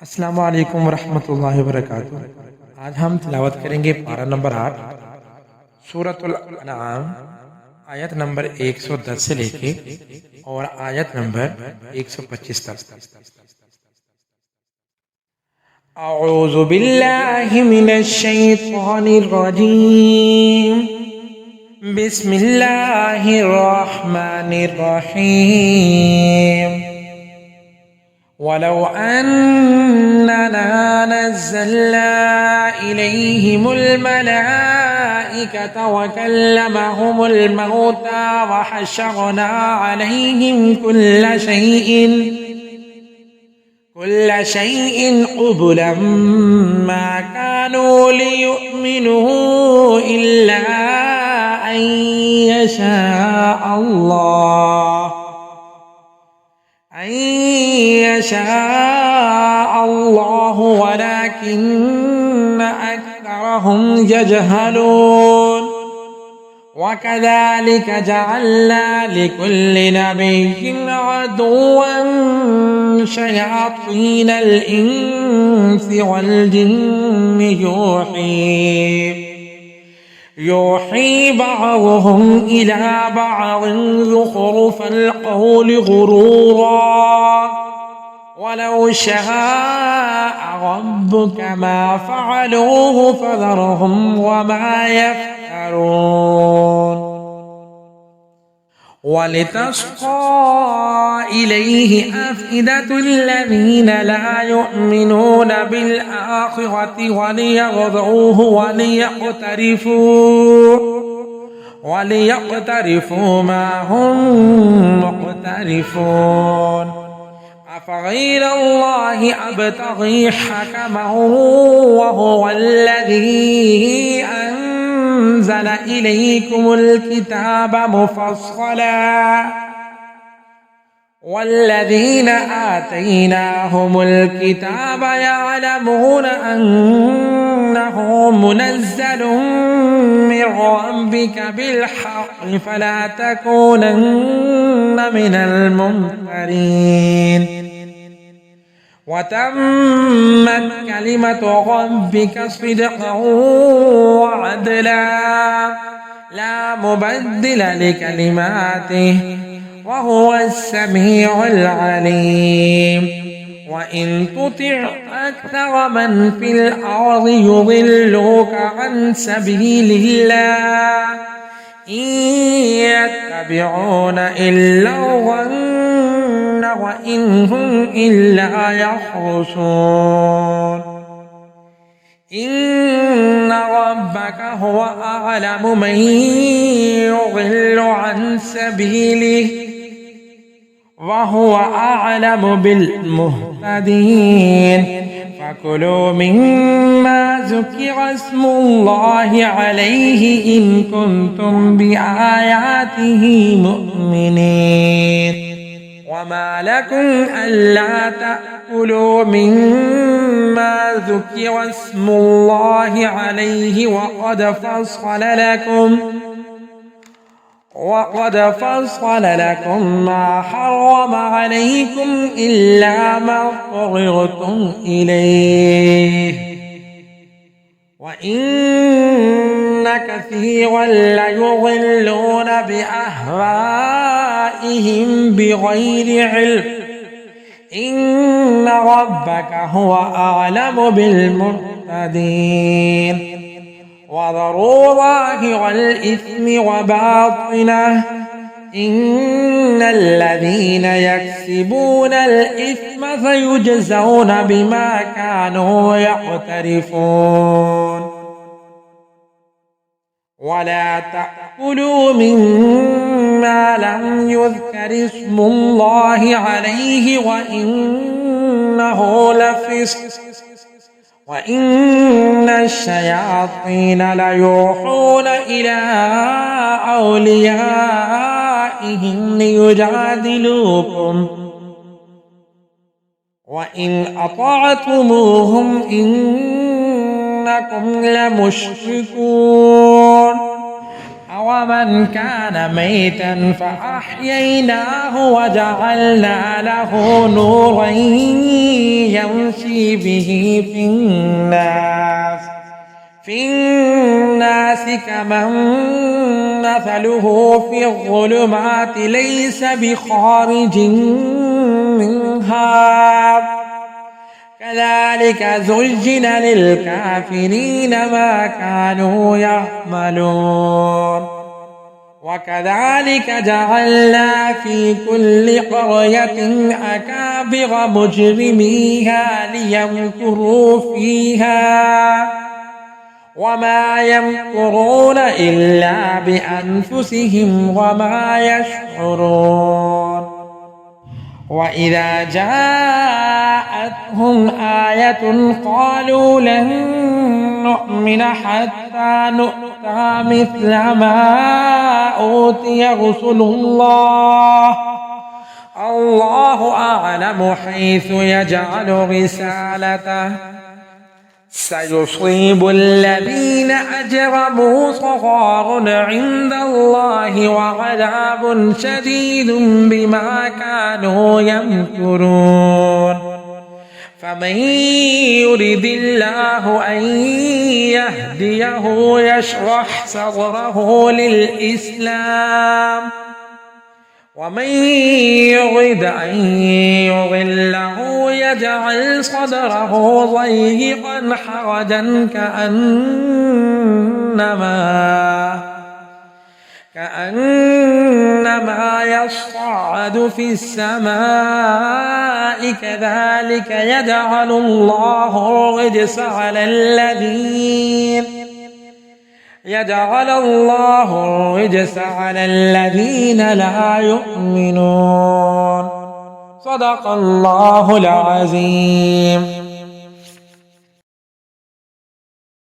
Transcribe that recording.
अस्सलामु अलैकुम वरहमतुल्लाहि वबरकातुह। आज हम तिलावत करेंगे पारा नंबर 8 सूरतुल अनआम आयत नंबर 110 से लेके और आयत नंबर 125 तक। अऊज़ु बिल्लाहि मिनश शैतानिर रजीम। बिस्मिल्लाहिर रहमानिर रहीम। वलौ अन्नना नज़्ज़लना इलैहिमुल मलाइकता व कल्लमहुमुल मौता व हशरना अलैहिम कुल्ल शैइन क़ुबुलन मा कानू लियुमिनू इल्ला अन यशा अल्लाहु वलाकिन्न अक्सरहुम यजहलून। वकज़ालिक जअलना लिकुल्लि नबिय्यिन अदुव्वन शयातीनल इंसि वल जिन्नि यूही बअज़ुहुम इला बअज़िन ज़ुख़रुफ़ल क़ौलि गुरूरा वलौ शाअ रब्बुक मा फ़अलूहु फ़ज़रहुम वमा यफ़्तरून। वलितस्क़ा इलैहि अफ़इदतुल लज़ीना ला युमिनूना बिल आख़िरति वलियग़दऊहु वलियक़्तरिफ़ू मा हुम मुक़्तरिफ़ून। अफ़ग़ैरल्लाहि अब्तग़ी हकमन वहुवल्लज़ी अंज़ल इलैकुमुल किताब मुफ़स्सला वल्लज़ीन आतैनाहुमुल किताब यअलमून अन्नहु मुनज़्ज़लुम मिन रब्बिक बिल्हक़्क़ि फला तकूनन्न मिनल मुमतरीन। वतम्मत कलिमतु रब्बिक सिद्क़न वअदला ला मुबद्दिल लिकलिमातिहि वहुवस समीउल अलीम। वइन तुतिअ अक्सर मन फिल अर्ज़ि युज़िल्लूक अन सबीलिल्लाह इन यत्तबिऊन इल्ला ज़न्न व इन हुम इल्ला यख़रुसून। इन्ना रब्बक हुवा अअलमु मन युज़िल्लु अन सबीलिहि व हुवा अअलमु बिल मुहतदीन। फकुलू मिम्मा ज़ुकिरा इस्मुल्लाहि अलैहि इन कुंतुम बिआयातिहि मुअ्मिनीन। वमा लकुम अल्ला तअकुलू मिम्मा ज़ुकिरा इस्मुल्लाहि अलैहि वक़द फ़स्सल लकुम मा हर्रम अलैकुम इल्ला मा اضطررتم इलैहि वइन्न कसीरन लयुज़िल्लून बिअहवाइहिम बिग़ैरि इल्म इन्न रब्बक हुवा अअलमु बिल्मुहतदीन। वज़रू ज़ाहिरल इस्मि वबातिनह इन्नल्लज़ीन यक्सिबूनल इस्म सयुजज़ौन बिमा कानू यक़्तरिफ़ून। वला तअकुलू मिम्मा लम युज़कर इस्मुल्लाहि अलैहि वइन्नहु लफ़िस्क़ वइन्नश्शयातीन लयूहून इला औलियाइहिम लियुजादिलूकुम वइन अतअतमुहुम इन्नकुम लमुश्रिकून। अवमन कान मैतन फअह्यैनाहु वजअलना लहु नूरन يمشي به في الناس كمن مثله في الظلمات ليس بخارج منها كذلك زين للكافرين ما كانوا يعملون وكذلك جعلنا في كل قرية أكابر مجرميها ليمكروا فيها وما يمكرون إلا بأنفسهم وما يشعرون وإذا جاءتهم آية قالوا لن نؤمن حتى نؤتى مثل ما أوتي رسل الله أعلم حيث يجعل رسالته سيصيب الذين أجرموا صغار عند الله وعذاب شديد بما كانوا يمكرون فمن يرد الله أن يهديه يشرح صدره للإسلام ومن يرد أن يضله يجعل صدره ضيقا حرجا كأنما يصعد في السماء كذلك يجعل الله الرجس على الذين لا يؤمنون صدق الله العظيم.